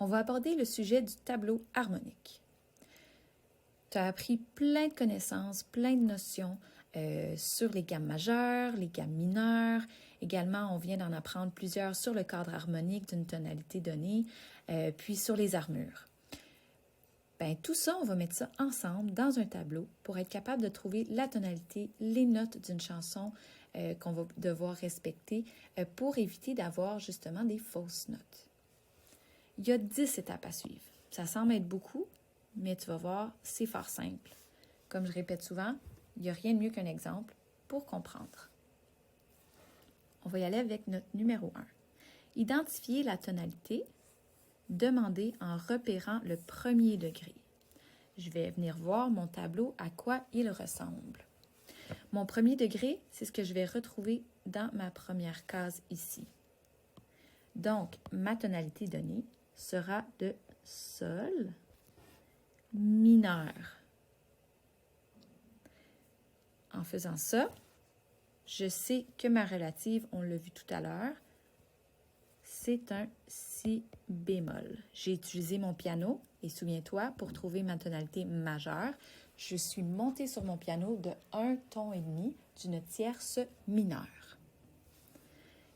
on va aborder le sujet du tableau harmonique. Tu as appris plein de connaissances, plein de notions sur les gammes majeures, les gammes mineures. Également, on vient d'en apprendre plusieurs sur le cadre harmonique d'une tonalité donnée, puis sur les armures. Bien, tout ça, on va mettre ça ensemble dans un tableau pour être capable de trouver la tonalité, les notes d'une chanson qu'on va devoir respecter pour éviter d'avoir justement des fausses notes. Il y a 10 étapes à suivre. Ça semble être beaucoup, mais tu vas voir, c'est fort simple. Comme je répète souvent, il n'y a rien de mieux qu'un exemple pour comprendre. On va y aller avec notre numéro 1. Identifier la tonalité, demander en repérant le premier degré. Je vais venir voir mon tableau à quoi il ressemble. Mon premier degré, c'est ce que je vais retrouver dans ma première case ici. Donc, ma tonalité donnée sera de Sol mineur. En faisant ça, je sais que ma relative, on l'a vu tout à l'heure, c'est un Si bémol. J'ai utilisé mon piano et souviens-toi, pour trouver ma tonalité majeure, je suis montée sur mon piano de 1 ton et demi d'une tierce mineure.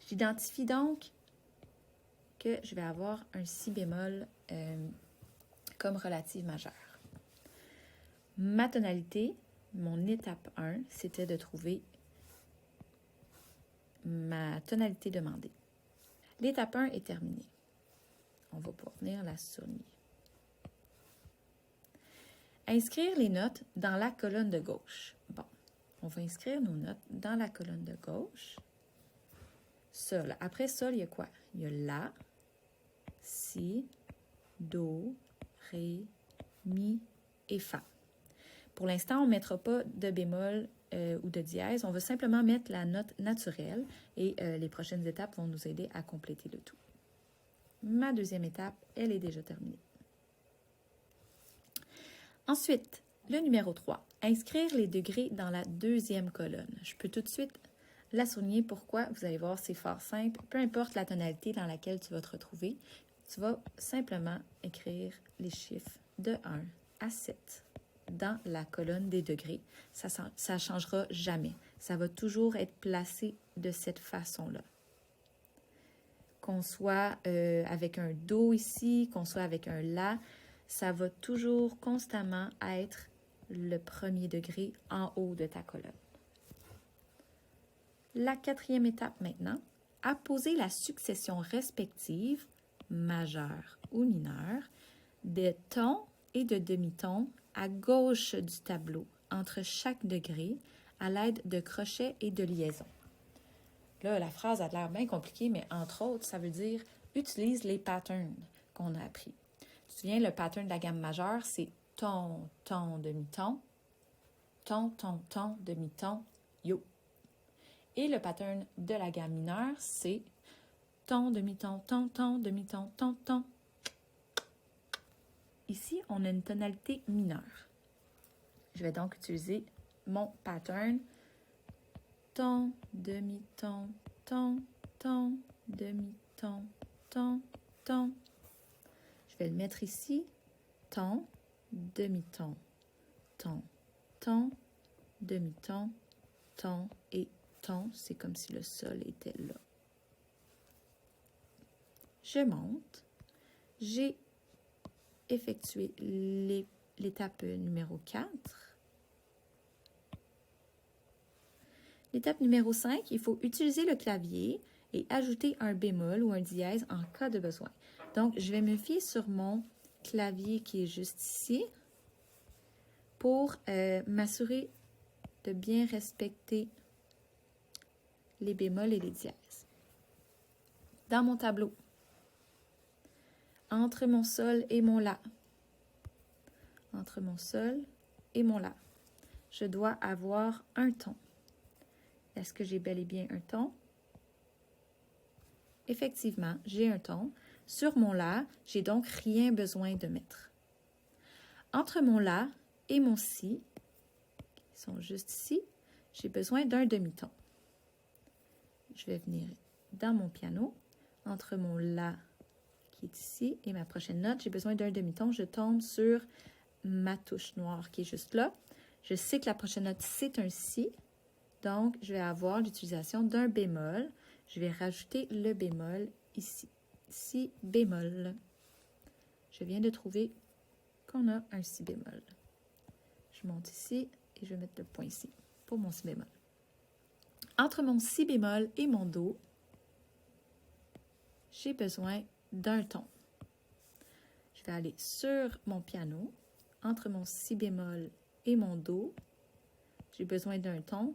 J'identifie donc que je vais avoir un Si bémol comme relative majeure. Ma tonalité, mon étape 1, c'était de trouver ma tonalité demandée. L'étape 1 est terminée. On va pouvoir venir la souligner. Inscrire les notes dans la colonne de gauche. Bon, on va inscrire nos notes dans la colonne de gauche. Sol. Après Sol, il y a quoi? Il y a La, Si, Do, Ré, Mi et Fa. Pour l'instant, on ne mettra pas de bémol ou de dièse. On va simplement mettre la note naturelle et les prochaines étapes vont nous aider à compléter le tout. Ma deuxième étape, elle est déjà terminée. Ensuite, le numéro 3, inscrire les degrés dans la deuxième colonne. Je peux tout de suite la souligner. Pourquoi? Vous allez voir, c'est fort simple. Peu importe la tonalité dans laquelle tu vas te retrouver, tu vas simplement écrire les chiffres de 1 à 7 dans la colonne des degrés. Ça ne changera jamais. Ça va toujours être placé de cette façon-là. Qu'on soit avec un Do ici, qu'on soit avec un La, ça va toujours constamment être le premier degré en haut de ta colonne. La quatrième étape maintenant, apposer la succession respective, majeure ou mineure, de tons et de demi-tons à gauche du tableau, entre chaque degré, à l'aide de crochets et de liaisons. Là, la phrase a l'air bien compliquée, mais entre autres, ça veut dire « utilise les patterns » qu'on a appris. Tu te souviens, le pattern de la gamme majeure, c'est ton, ton, demi-ton, ton, ton, ton, demi-ton, yo. Et le pattern de la gamme mineure, c'est ton, demi-ton, ton, ton, demi-ton, ton, ton. Ici, on a une tonalité mineure. Je vais donc utiliser mon pattern ton, demi-ton, ton, ton, demi-ton, ton, ton. Je vais le mettre ici, ton, demi-ton, ton, ton, demi-ton, ton et ton. C'est comme si le sol était là. Je monte. J'ai effectué l'étape numéro 4. L'étape numéro 5, il faut utiliser le clavier et ajouter un bémol ou un dièse en cas de besoin. Donc, je vais me fier sur mon clavier qui est juste ici pour m'assurer de bien respecter les bémols et les dièses. Dans mon tableau, entre mon Sol et mon La, entre mon Sol et mon La, je dois avoir un ton. Est-ce que j'ai bel et bien un ton? Effectivement, j'ai un ton. Sur mon La, j'ai donc rien besoin de mettre. Entre mon La et mon Si, qui sont juste ici, j'ai besoin d'un demi-ton. Je vais venir dans mon piano, entre mon La qui est ici. Et ma prochaine note, j'ai besoin d'un demi-ton. Je tombe sur ma touche noire qui est juste là. Je sais que la prochaine note, c'est un si. Donc, je vais avoir l'utilisation d'un bémol. Je vais rajouter le bémol ici. Si bémol. Je viens de trouver qu'on a un si bémol. Je monte ici et je vais mettre le point ici pour mon si bémol. Entre mon si bémol et mon do, j'ai besoin d'un ton. Je vais aller sur mon piano. Entre mon si bémol et mon do, j'ai besoin d'un ton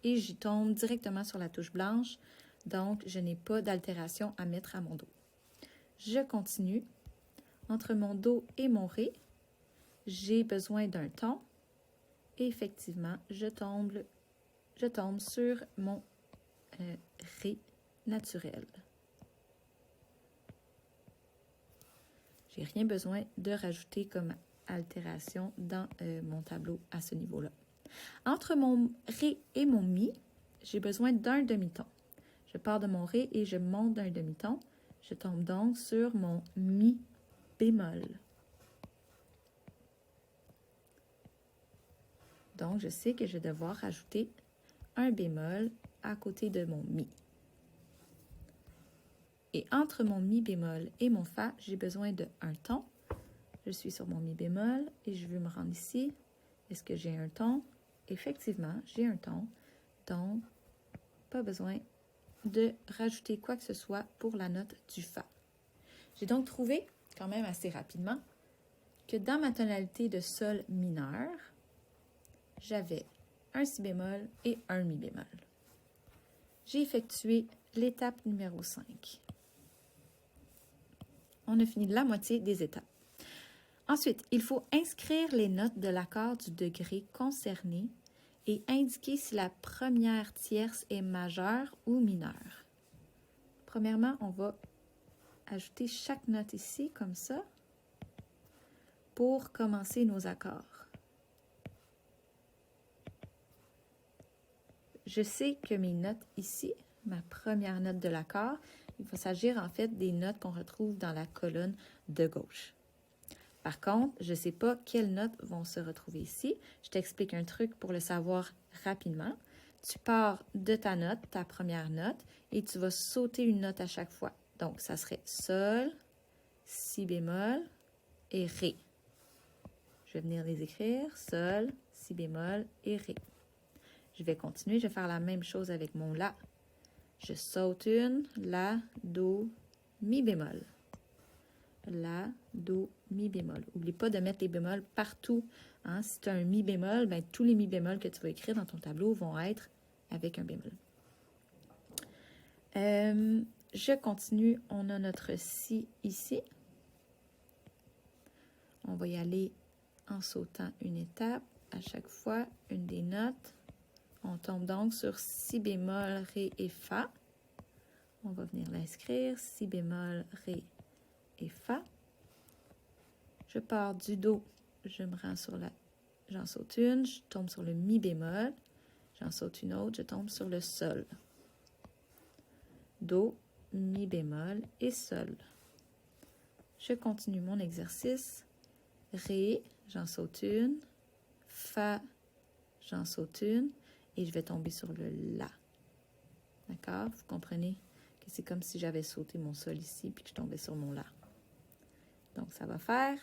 et j'y tombe directement sur la touche blanche. Donc, je n'ai pas d'altération à mettre à mon do. Je continue. Entre mon do et mon ré, j'ai besoin d'un ton. Et effectivement, je tombe sur mon ré naturel. J'ai rien besoin de rajouter comme altération dans mon tableau à ce niveau-là. Entre mon ré et mon mi, j'ai besoin d'un demi-ton. Je pars de mon ré et je monte d'un demi-ton. Je tombe donc sur mon mi bémol. Donc, je sais que je vais devoir rajouter un bémol à côté de mon mi. Et entre mon mi bémol et mon fa, j'ai besoin d'un ton. Je suis sur mon mi bémol et je veux me rendre ici. Est-ce que j'ai un ton? Effectivement, j'ai un ton. Donc, pas besoin de rajouter quoi que ce soit pour la note du fa. J'ai donc trouvé, quand même assez rapidement, que dans ma tonalité de sol mineur, j'avais un si bémol et un mi bémol. J'ai effectué l'étape numéro 5. On a fini la moitié des étapes. Ensuite, il faut inscrire les notes de l'accord du degré concerné et indiquer si la première tierce est majeure ou mineure. Premièrement, on va ajouter chaque note ici, comme ça, pour commencer nos accords. Je sais que mes notes ici, ma première note de l'accord, il va s'agir en fait des notes qu'on retrouve dans la colonne de gauche. Par contre, je ne sais pas quelles notes vont se retrouver ici. Je t'explique un truc pour le savoir rapidement. Tu pars de ta note, ta première note, et tu vas sauter une note à chaque fois. Donc, ça serait sol, si bémol et ré. Je vais venir les écrire, sol, si bémol et ré. Je vais continuer, je vais faire la même chose avec mon la. Je saute une, la, do, mi bémol. La, do, mi bémol. N'oublie pas de mettre les bémols partout. Hein? Si tu as un mi bémol, ben, tous les mi bémols que tu vas écrire dans ton tableau vont être avec un bémol. Je continue. On a notre si ici. On va y aller en sautant une étape à chaque fois, une des notes. On tombe donc sur si bémol, ré et fa. On va venir l'inscrire. Si bémol, ré et fa. Je pars du do, je me rends sur la... J'en saute une, je tombe sur le mi bémol. J'en saute une autre, je tombe sur le sol. Do, mi bémol et sol. Je continue mon exercice. Ré, j'en saute une. Fa, j'en saute une. Et je vais tomber sur le la. D'accord? Vous comprenez que c'est comme si j'avais sauté mon sol ici puis que je tombais sur mon la. Donc, ça va faire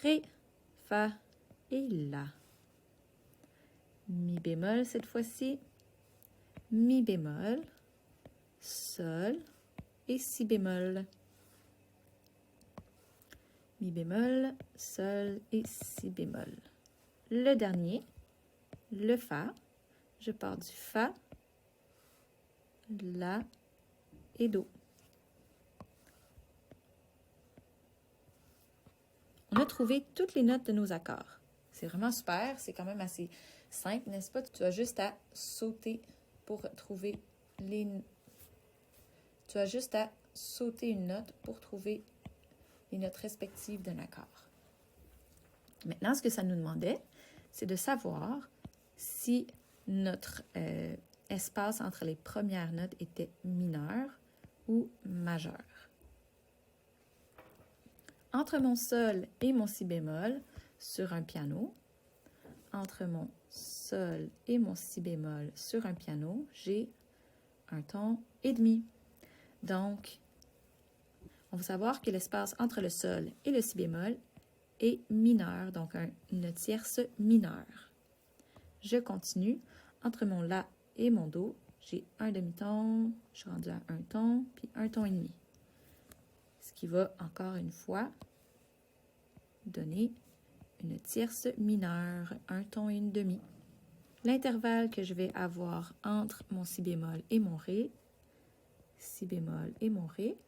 ré, fa et la. Mi bémol cette fois-ci. Mi bémol, sol et si bémol. Mi bémol, sol et si bémol. Le dernier, le fa. Je pars du fa, la et do. On a trouvé toutes les notes de nos accords. C'est vraiment super, c'est quand même assez simple, n'est-ce pas? Tu as juste à sauter pour trouver les... Tu as juste à sauter une note pour trouver les notes respectives d'un accord. Maintenant, ce que ça nous demandait, c'est de savoir si notre espace entre les premières notes était mineur ou majeur. Entre mon sol et mon si bémol sur un piano, entre mon sol et mon si bémol sur un piano, j'ai un ton et demi. Donc, on va savoir que l'espace entre le sol et le si bémol est mineur, donc une tierce mineure. Je continue. Entre mon la et mon do, j'ai un demi-ton, je suis rendue à un ton, puis un ton et demi. Ce qui va encore une fois donner une tierce mineure, un ton et une demi. L'intervalle que je vais avoir entre mon si bémol et mon ré, si bémol et mon ré,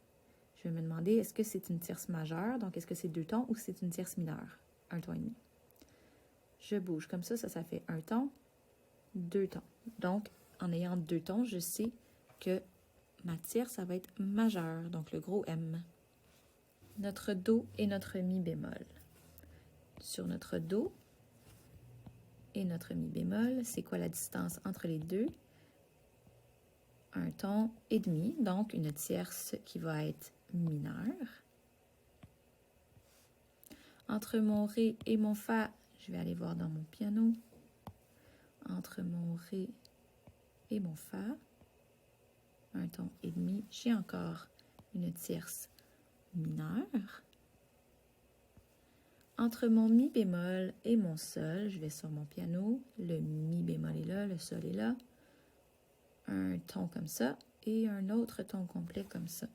je vais me demander est-ce que c'est une tierce majeure, donc est-ce que c'est deux tons ou c'est une tierce mineure, un ton et demi. Je bouge comme ça fait un ton, deux tons. Donc, en ayant deux tons, je sais que ma tierce, ça va être majeure, donc le gros M. Notre do et notre mi bémol. Sur notre do et notre mi bémol, c'est quoi la distance entre les deux? Un ton et demi, donc une tierce qui va être mineure. Entre mon ré et mon fa, je vais aller voir dans mon piano. Entre mon ré et mon fa, un ton et demi, j'ai encore une tierce mineure. Entre mon mi bémol et mon sol, je vais sur mon piano, le mi bémol est là, le sol est là, un ton comme ça et un autre ton complet comme ça.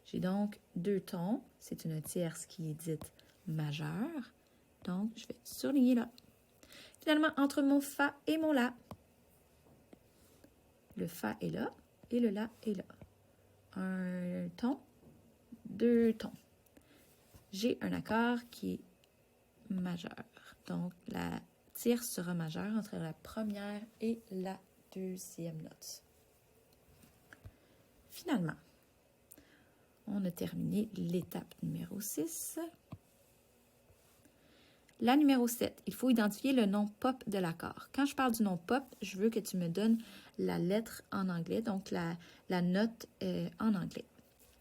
J'ai donc deux tons, c'est une tierce qui est dite majeure, donc je vais surligner là. Finalement, entre mon fa et mon la, le fa est là et le la est là. Un ton, deux tons. J'ai un accord qui est majeur. Donc, la tierce sera majeure entre la première et la deuxième note. Finalement, on a terminé l'étape numéro 6. La numéro 7, il faut identifier le nom pop de l'accord. Quand je parle du nom pop, je veux que tu me donnes la lettre en anglais, donc la note en anglais.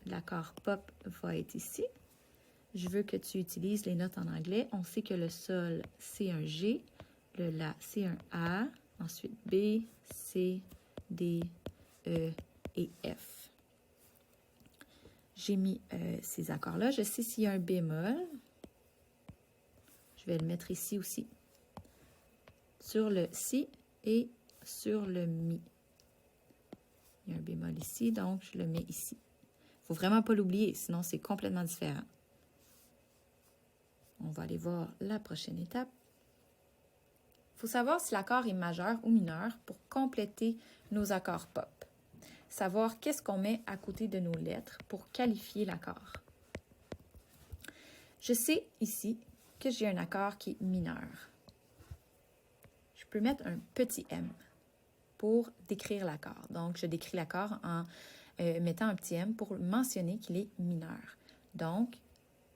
L'accord pop va être ici. Je veux que tu utilises les notes en anglais. On sait que le sol, c'est un G, le la, c'est un A, ensuite B, C, D, E et F. J'ai mis ces accords-là. Je sais s'il y a un bémol. Je vais le mettre ici aussi. Sur le si et sur le mi. Il y a un bémol ici, donc je le mets ici. Il ne faut vraiment pas l'oublier, sinon c'est complètement différent. On va aller voir la prochaine étape. Il faut savoir si l'accord est majeur ou mineur pour compléter nos accords pop. Savoir qu'est-ce qu'on met à côté de nos lettres pour qualifier l'accord. Je sais ici que j'ai un accord qui est mineur. Je peux mettre un petit m pour décrire l'accord. Donc, je décris l'accord en mettant un petit m pour mentionner qu'il est mineur. Donc,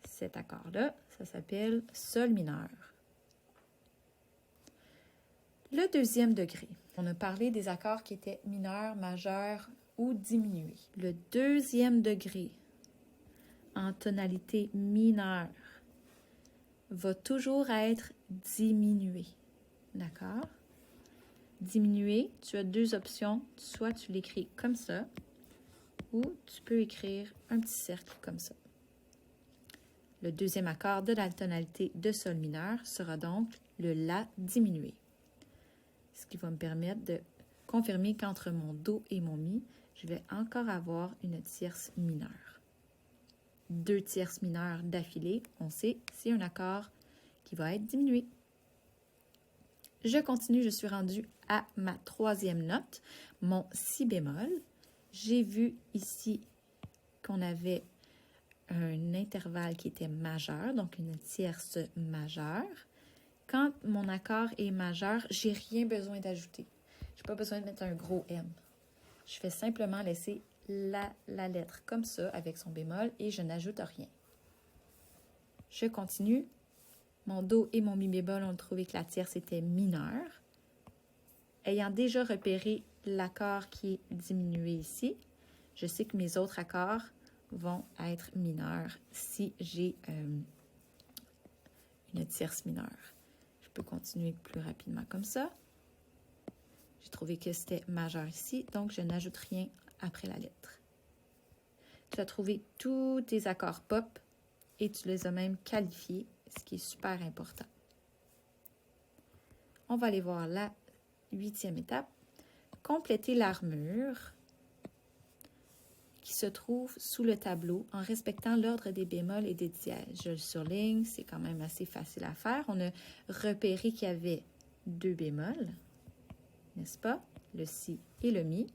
cet accord-là, ça s'appelle sol mineur. Le deuxième degré, on a parlé des accords qui étaient mineurs, majeurs ou diminués. Le deuxième degré en tonalité mineure va toujours être diminué. D'accord? Diminué, tu as deux options. Soit tu l'écris comme ça, ou tu peux écrire un petit cercle comme ça. Le deuxième accord de la tonalité de sol mineur sera donc le la diminué. Ce qui va me permettre de confirmer qu'entre mon do et mon mi, je vais encore avoir une tierce mineure. Deux tierces mineures d'affilée, on sait, c'est un accord qui va être diminué. Je continue, je suis rendue à ma troisième note, mon si bémol. J'ai vu ici qu'on avait un intervalle qui était majeur, donc une tierce majeure. Quand mon accord est majeur, j'ai rien besoin d'ajouter. Je n'ai pas besoin de mettre un gros M. Je fais simplement laisser la lettre comme ça avec son bémol et je n'ajoute rien. Je continue. Mon do et mon mi bémol ont trouvé que la tierce était mineure. Ayant déjà repéré l'accord qui est diminué ici, je sais que mes autres accords vont être mineurs si j'ai une tierce mineure. Je peux continuer plus rapidement comme ça. J'ai trouvé que c'était majeur ici, donc je n'ajoute rien après la lettre. Tu as trouvé tous tes accords pop et tu les as même qualifiés, ce qui est super important. On va aller voir la 8e étape. Compléter l'armure qui se trouve sous le tableau en respectant l'ordre des bémols et des dièses. Je le surligne, c'est quand même assez facile à faire. On a repéré qu'il y avait 2 bémols, n'est-ce pas? Le si et le mi.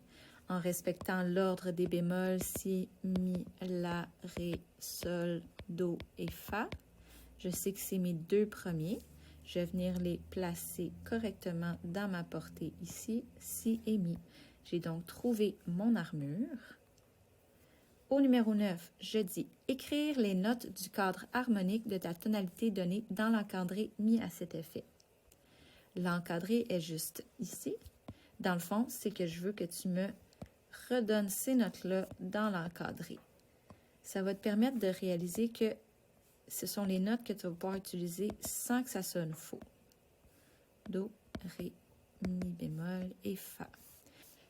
En respectant l'ordre des bémols, si, mi, la, ré, sol, do et fa. Je sais que c'est mes 2 premiers. Je vais venir les placer correctement dans ma portée ici, si et mi. J'ai donc trouvé mon armure. Au numéro 9, je dis « Écrire les notes du cadre harmonique de ta tonalité donnée dans l'encadré mis à cet effet. » L'encadré est juste ici. Dans le fond, c'est que je veux que tu me redonnes ces notes-là dans l'encadré. Ça va te permettre de réaliser que ce sont les notes que tu vas pouvoir utiliser sans que ça sonne faux. Do, ré, mi bémol et fa.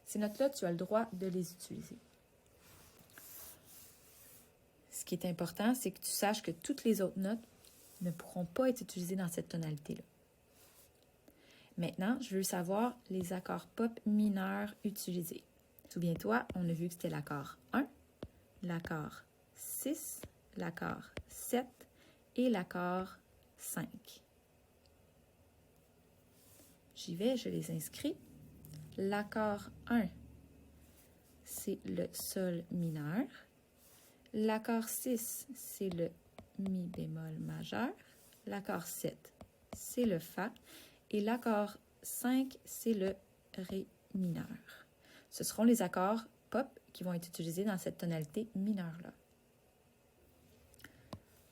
Ces notes-là, tu as le droit de les utiliser. Ce qui est important, c'est que tu saches que toutes les autres notes ne pourront pas être utilisées dans cette tonalité-là. Maintenant, je veux savoir les accords pop mineurs utilisés. Souviens-toi, on a vu que c'était l'accord 1, l'accord 6, l'accord 7 et l'accord 5. J'y vais, je les inscris. L'accord 1, c'est le sol mineur. L'accord 6, c'est le mi bémol majeur. L'accord 7, c'est le fa. Et l'accord 5, c'est le ré mineur. Ce seront les accords pop qui vont être utilisés dans cette tonalité mineure-là.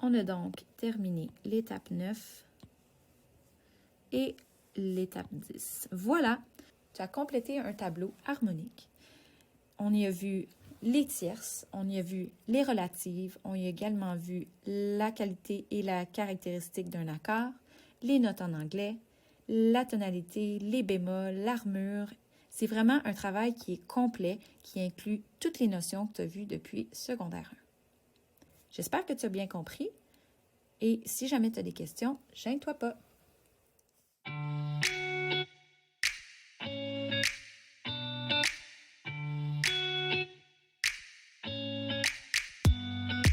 On a donc terminé l'étape 9 et l'étape 10. Voilà, tu as complété un tableau harmonique. On y a vu les tierces, on y a vu les relatives, on y a également vu la qualité et la caractéristique d'un accord, les notes en anglais, la tonalité, les bémols, l'armure. C'est vraiment un travail qui est complet, qui inclut toutes les notions que tu as vues depuis secondaire 1. J'espère que tu as bien compris et si jamais tu as des questions, gêne-toi pas.